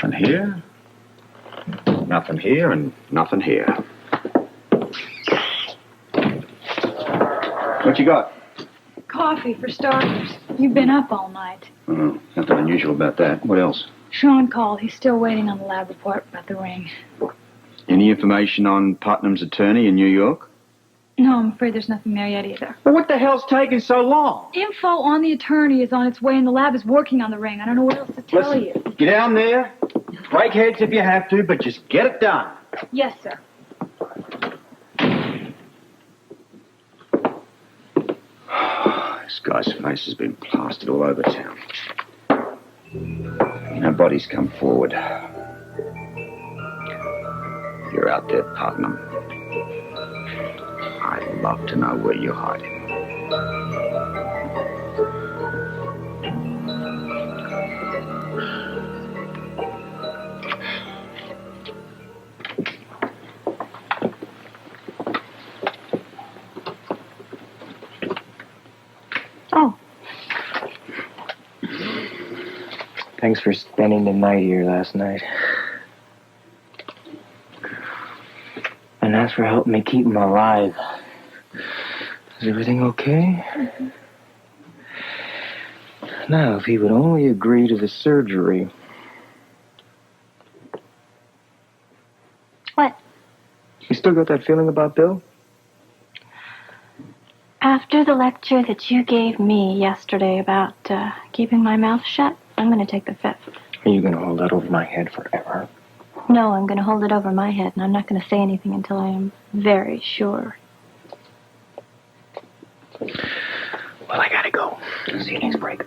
Nothing here. Nothing here and nothing here. What you got? Coffee, for starters. You've been up all night. Oh, nothing unusual about that. What else? Sean called. He's still waiting on the lab report about the ring. Any information on Putnam's attorney in New York? No, I'm afraid there's nothing there yet either. Well, what the hell's taking so long? Info on the attorney is on its way, and the lab is working on the ring. I don't know what else to tell you. Get down there. Break heads if you have to, but just get it done. Yes, sir. This guy's face has been plastered all over town. Nobody's come forward. You're out there, Putnam. I'd love to know where you're hiding. Oh. Thanks for spending the night here last night. And as for helping me keep him alive. Is everything okay? Mm-hmm. Now, if he would only agree to the surgery. What? You still got that feeling about Bill? After the lecture that you gave me yesterday about keeping my mouth shut, I'm going to take the fifth. Are you going to hold that over my head forever? No, I'm going to hold it over my head, and I'm not going to say anything until I am very sure. Well, I gotta go. See you next break.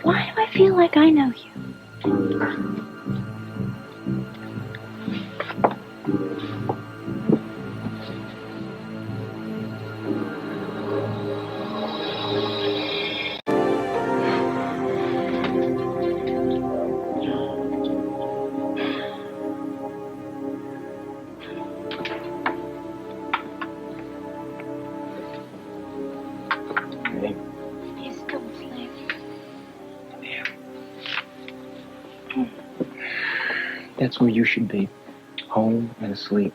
Why do I feel like I know you? He's still asleep. That's where you should be. Home and asleep.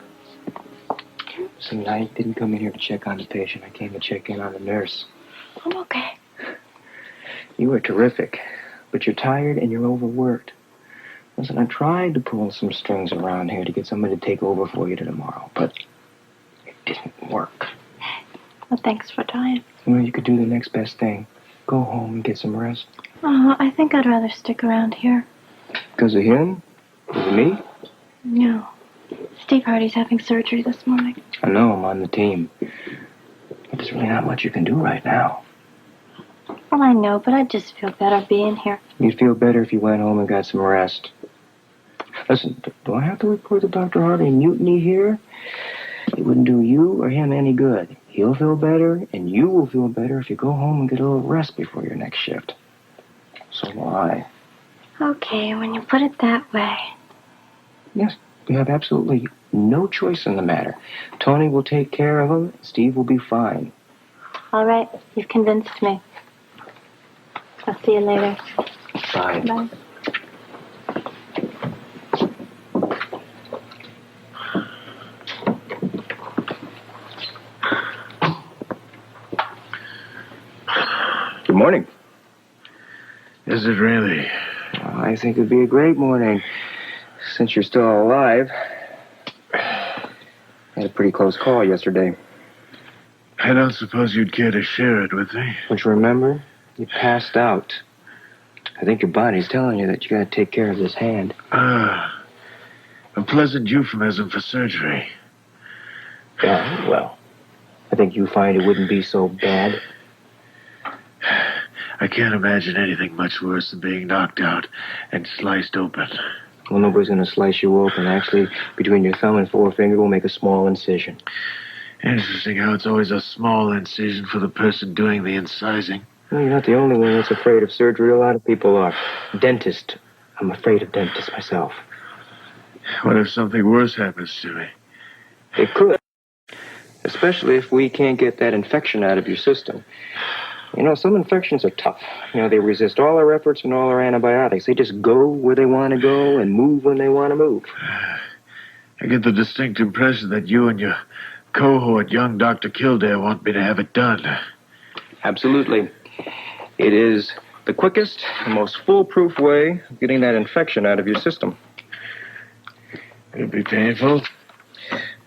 Listen, I didn't come in here to check on the patient. I came to check in on the nurse. I'm okay. You were terrific, but you're tired and you're overworked. Listen, I tried to pull some strings around here to get somebody to take over for you tomorrow, but it didn't work. Well, thanks for trying. Well, you could do the next best thing. Go home and get some rest. I think I'd rather stick around here. Because of him? Because of me? No. Steve Hardy's having surgery this morning. I know, I'm on the team. But there's really not much you can do right now. Well, I know, but I'd just feel better being here. You'd feel better if you went home and got some rest. Listen, do I have to report to Dr. Hardy a mutiny here? It wouldn't do you or him any good. He'll feel better, and you will feel better if you go home and get a little rest before your next shift. So will I. Okay, when you put it that way. Yes, you have absolutely no choice in the matter. Tony will take care of him. Steve will be fine. All right, you've convinced me. I'll see you later. Bye. Bye. Good morning. Is it really? I think it'd be a great morning, since you're still alive. Had a pretty close call yesterday. I don't suppose you'd care to share it with me. Don't you remember? You passed out. I think your body's telling you that you gotta take care of this hand. Ah, a pleasant euphemism for surgery. Yeah, well, I think you find it wouldn't be so bad. I can't imagine anything much worse than being knocked out and sliced open. Well, nobody's gonna slice you open. Actually, between your thumb and forefinger, we'll make a small incision. Interesting how it's always a small incision for the person doing the incising. Well, you're not the only one that's afraid of surgery. A lot of people are. Dentist. I'm afraid of dentists myself. What if something worse happens to me? It could. especially if we can't get that infection out of your system. You know, some infections are tough. You know, they resist all our efforts and all our antibiotics. They just go where they want to go and move when they want to move. I get the distinct impression that you and your cohort, young Dr. Kildare, want me to have it done. Absolutely. It is the quickest and most foolproof way of getting that infection out of your system. It'll be painful.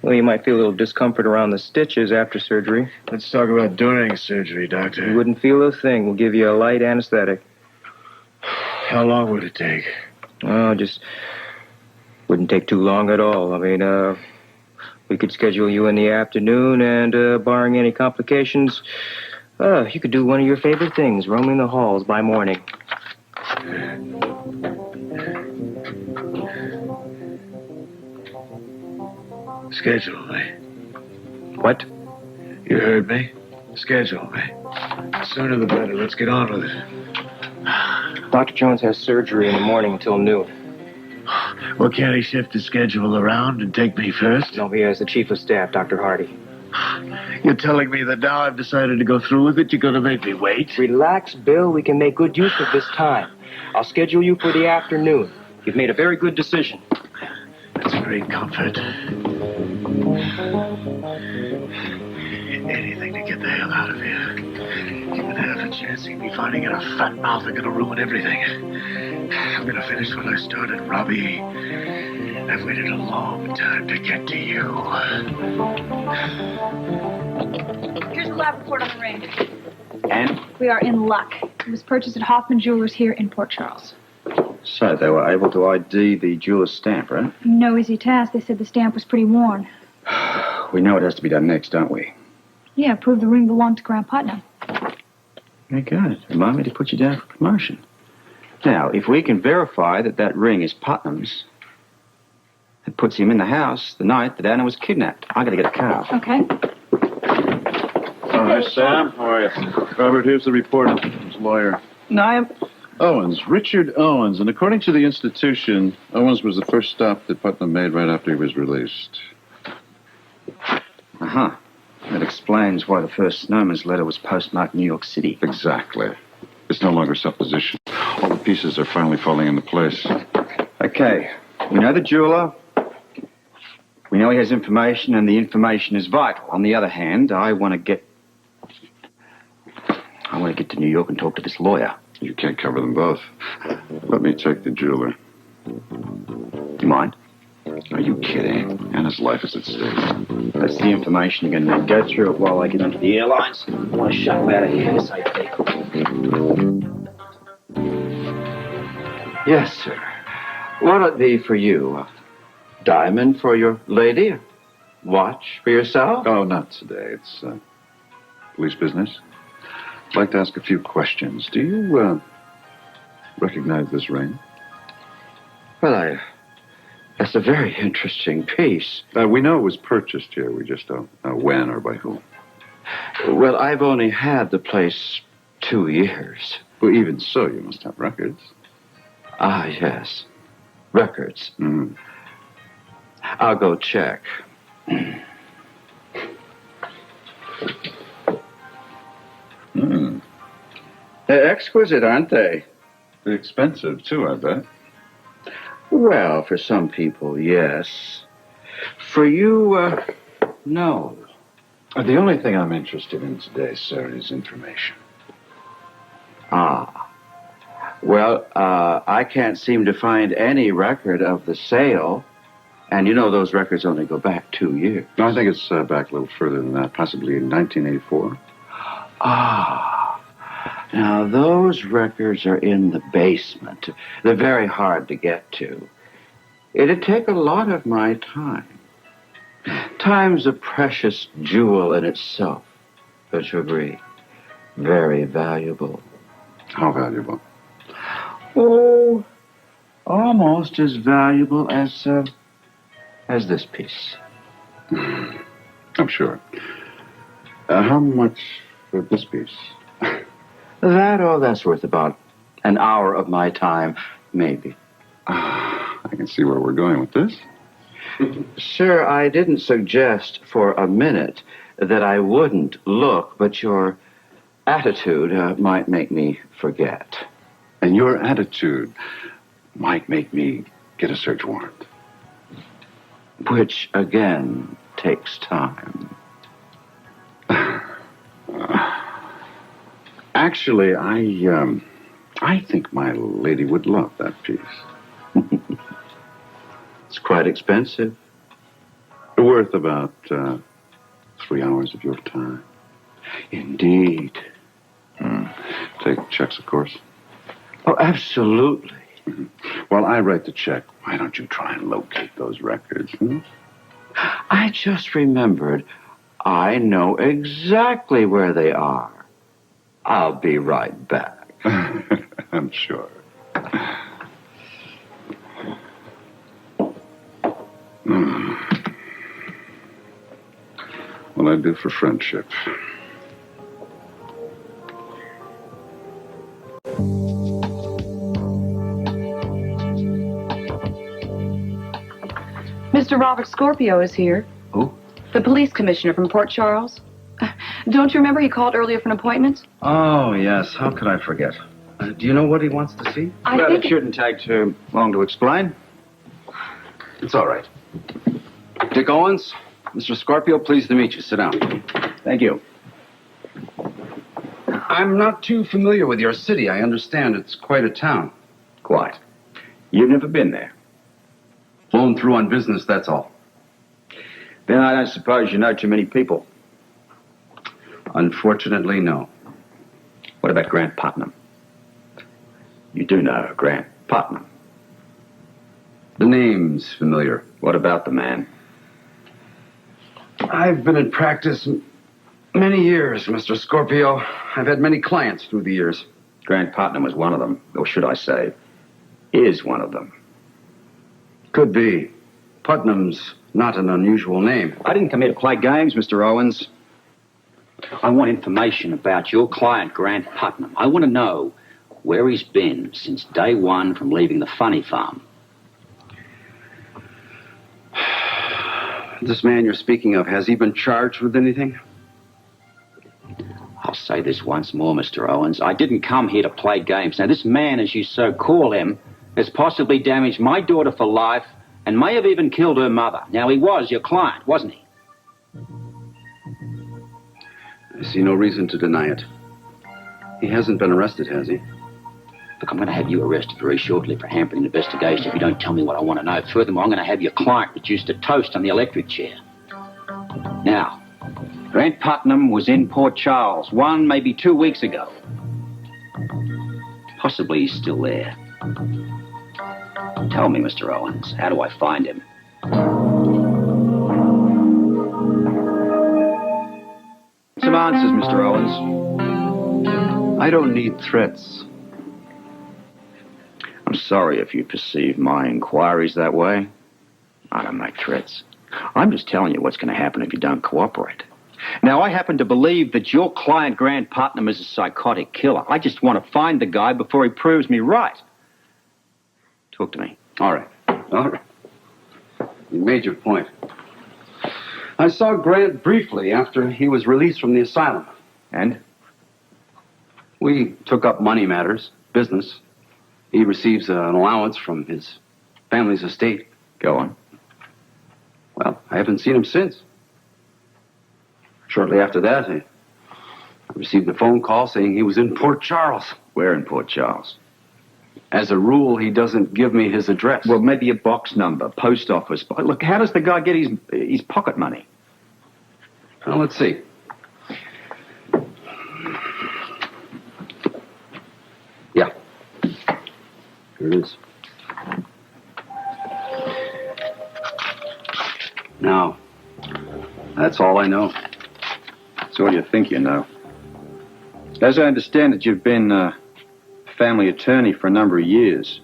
Well, you might feel a little discomfort around the stitches after surgery. Let's talk about during surgery, You Doctor. wouldn't feel a thing. We'll give you a light anesthetic. How long would it take? Oh, just wouldn't take too long at all. I mean, we could schedule you in the afternoon, and barring any complications, you could do one of your favorite things, roaming the halls by morning. Schedule me. What? You heard me? Schedule me. The sooner the better. Let's get on with it. Dr. Jones has surgery in the morning until noon. Well, can't he shift his schedule around and take me first? No, he has the chief of staff, Dr. Hardy. You're telling me that now I've decided to go through with it, you're going to make me wait? Relax, Bill. We can make good use of this time. I'll schedule you for the afternoon. You've made a very good decision. That's a great comfort. Anything to get the hell out of here. Even half a chance of me finding out a fat mouth are going to ruin everything. I'm going to finish what I started, Robbie. I've waited a long time to get to you. Here's the lab report on the ring. And? We are in luck. It was purchased at Hoffman Jewelers here in Port Charles. So they were able to ID the jeweler's stamp, right? No easy task. They said the stamp was pretty worn. We know what has to be done next, don't we? Yeah, prove the ring belonged to Graham Putnam. Very good. Remind me to put you down for promotion. Now, if we can verify that that ring is Putnam's, it puts him in the house the night that Anna was kidnapped. I gotta get a car. Okay. All right, Sam. How are you? Robert, here's the report. His lawyer. No, I am... Owens, Richard Owens. And according to the institution, Owens was the first stop that Putnam made right after he was released. Uh-huh. That explains why the first snowman's letter was postmarked New York City. Exactly. It's no longer supposition. All the pieces are finally falling into place. Okay. We know the jeweler. We know he has information, and the information is vital. On the other hand, I want to get to New York and talk to this lawyer. You can't cover them both. Let me take the jeweler. Do you mind? Are you kidding? Anna's life is at stake. That's the information you're going to need. Go through it while I get onto the airlines. I want to shuttle out of here safely. Yes, sir. What'll it be for you? A diamond for your lady? A watch for yourself? Oh, not today. It's police business. I'd like to ask a few questions. Do you recognize this ring? Well, that's a very interesting piece. We know it was purchased here. We just don't know when or by whom. Well, I've only had the place 2 years. Well, even so, you must have records. Ah, yes. Records. Mm. I'll go check. They're exquisite, aren't they? They're expensive, too, I bet. Well, for some people, yes. For you, no. The only thing I'm interested in today, sir, is information. Ah. Well, I can't seem to find any record of the sale. And you know those records only go back 2 years. No, I think it's back a little further than that, possibly in 1984. Ah. Now, those records are in the basement. They're very hard to get to. It'd take a lot of my time. Time's a precious jewel in itself. Don't you agree? Very valuable. How valuable? Oh, almost as valuable as this piece. I'm sure. How much for this piece? That's worth about an hour of my time, maybe. I can see where we're going with this. Sir, I didn't suggest for a minute. that I wouldn't look, but your attitude might make me forget. And your attitude might make me get a search warrant. Which, again, takes time. Actually, I think my lady would love that piece. It's quite expensive. Worth about 3 hours of your time. Indeed. Take checks, of course. Oh, absolutely. While I write the check, why don't you try and locate those records? I just remembered. I know exactly where they are. I'll be right back. I'm sure. Well, I do for friendship. Mr. Robert Scorpio is here. Who? The police commissioner from Port Charles. Don't you remember he called earlier for an appointment? Oh, yes. How could I forget? Do you know what he wants to see? I well, think it shouldn't take too long to explain. It's all right. Dick Owens, Mr. Scorpio, pleased to meet you. Sit down. Thank you. I'm not too familiar with your city. I understand it's quite a town. Quite. You've never been there? Flown through on business, that's all. Then I don't suppose you know too many people. Unfortunately, no. What about Grant Putnam? You do know Grant Putnam. The name's familiar. What about the man? I've been in practice many years, Mr. Scorpio. I've had many clients through the years. Grant Putnam was one of them, or should I say, is one of them. Could be. Putnam's not an unusual name. I didn't come here to play games, Mr. Owens. I want information about your client, Grant Putnam. I want to know where he's been since day one from leaving the funny farm. This man you're speaking of, has he been charged with anything? I'll say this once more, Mr. Owens. I didn't come here to play games. Now, this man, as you so call him, has possibly damaged my daughter for life and may have even killed her mother. Now, he was your client, wasn't he? I see no reason to deny it. He hasn't been arrested, has he? Look, I'm going to have you arrested very shortly for hampering an investigation if you don't tell me what I want to know. Furthermore, I'm going to have your client reduced to toast on the electric chair. Now, Grant Putnam was in Port Charles 1, maybe 2 weeks ago. Possibly he's still there. Tell me, Mr. Owens, how do I find him? Some answers, Mr. Owens. I don't need threats. I'm sorry if you perceive my inquiries that way. I don't make threats. I'm just telling you what's going to happen if you don't cooperate. Now, I happen to believe that your client, Grant Putnam, is a psychotic killer. I just want to find the guy before he proves me right. Talk to me. All right. All right. You made your point. I saw Grant briefly after he was released from the asylum. And? We took up money matters, business. He receives an allowance from his family's estate. Go on. Well, I haven't seen him since. Shortly after that, I received a phone call saying he was in Port Charles. Where in Port Charles? As a rule, he doesn't give me his address. Well, maybe a box number, post office. Look, how does the guy get his pocket money? Well, let's see. Yeah. Here it is. Now, that's all I know. So what do you think you know? As I understand it, you've been a family attorney for a number of years.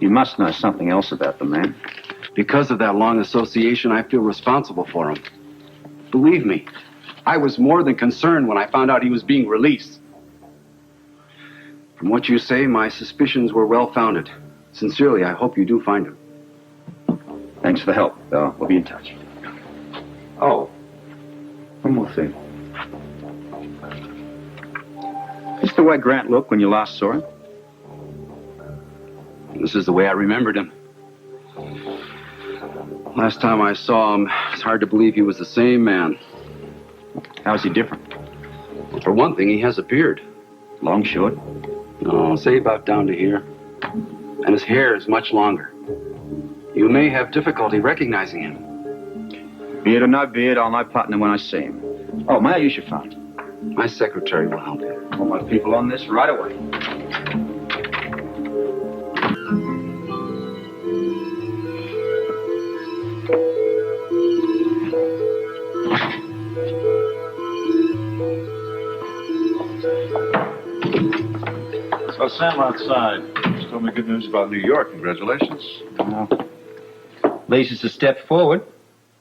You must know something else about the man. Because of that long association, I feel responsible for him. Believe me, I was more than concerned when I found out he was being released. From what you say, my suspicions were well-founded. Sincerely, I hope you do find him. Thanks for the help. We'll be in touch. Oh, One more thing. Is this the way Grant looked when you last saw him? This is the way I remembered him. Last time I saw him, it's hard to believe he was the same man. How's he different? For one thing, he has a beard. Long, short? No, say about down to here. And his hair is much longer. You may have difficulty recognizing him. Beard or no beard, I'll know partner when I see him. Oh, may I use your phone? My secretary will help you. I want my people on this right away. So Sam outside just told me good news about New York. Congratulations. At least it's a step forward.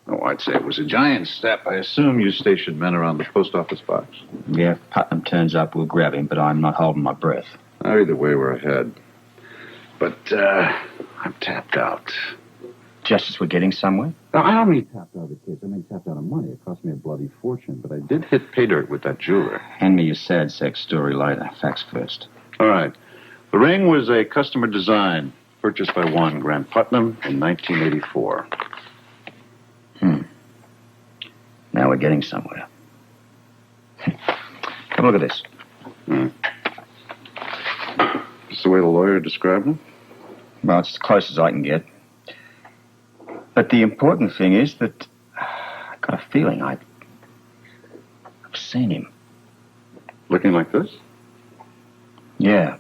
Oh, I'd say it was a giant step. I assume you stationed men around the post office box. Yeah, if Putnam turns up, we'll grab him, but I'm not holding my breath. Either way, we're ahead. But I'm tapped out. Just as we're getting somewhere? Now, I don't mean tapped out of the case. I mean tapped out of money. It cost me a bloody fortune, but I did hit pay dirt with that jeweler. Hand me your sad sex story later. Facts first. All right. The ring was a customer design purchased by one Grant Putnam in 1984. Now we're getting somewhere. Come look at this. That's the way the lawyer described him? Well, it's as close as I can get. But the important thing is that I've got a feeling I've seen him. Looking like this? Yeah.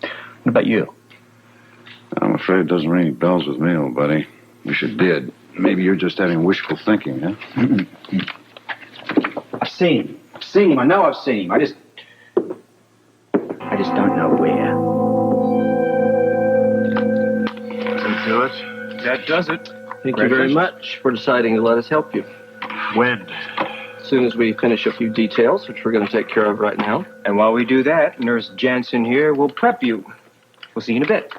What about you? I'm afraid it doesn't ring any bells with me, old buddy. Wish it did. Maybe you're just having wishful thinking, huh? I've seen him. I've seen him. I know I've seen him. I just don't know where. That'll do it. That does it. Thank you very much for deciding to let us help you. When? As soon as we finish a few details, which we're going to take care of right now. And while we do that, Nurse Jansen here will prep you. We'll see you in a bit.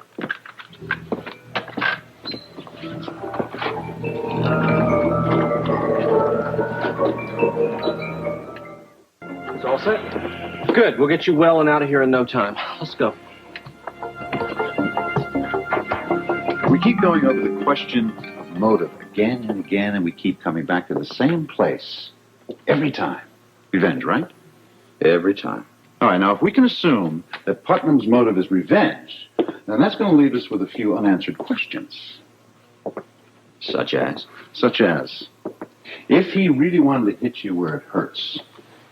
It's all set? Good. We'll get you well and out of here in no time. Let's go. We keep going over the question of motive again and again, and we keep coming back to the same place every time. Revenge, right? Every time. All right, now, if we can assume that Putnam's motive is revenge, then that's going to leave us with a few unanswered questions. Such as? Such as, if he really wanted to hit you where it hurts,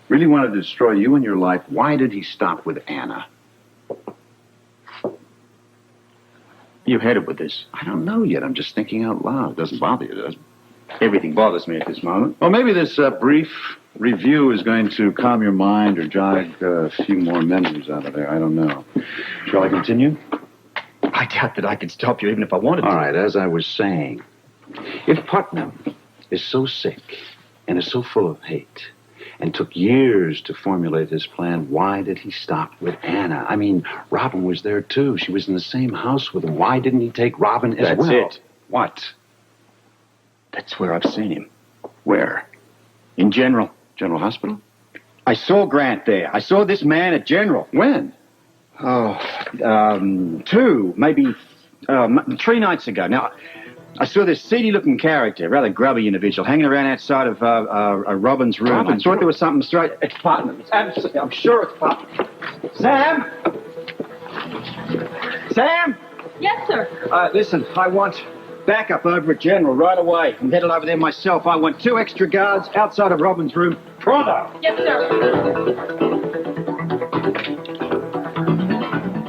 really wanted to destroy you and your life, why did he stop with Anna? You headed with this. I don't know yet. I'm just thinking out loud. It doesn't bother you, does it? Everything bothers me at this moment. Well, maybe this brief review is going to calm your mind or jog a few more memories out of there. I don't know. Shall I continue? I doubt that I could stop you even if I wanted to. All right, as I was saying, if Putnam is so sick and is so full of hate and took years to formulate his plan, why did he stop with Anna? I mean, Robin was there, too. She was in the same house with him. Why didn't he take Robin as well? That's it. What? That's where I've seen him. Where? In General. General Hospital? I saw Grant there. I saw this man at General. When? Oh, 2, maybe 3 nights ago. Now, I saw this seedy-looking character, rather grubby individual, hanging around outside of Robin's room. Robin's I thought room? there was something straight. It's Putnam. It's absolutely. I'm sure it's Putnam. Sam! Sam! Yes, sir. Listen, I want backup over at General right away. I'm headed over there myself. I want 2 extra guards outside of Robin's room. Pronto! Yes, sir.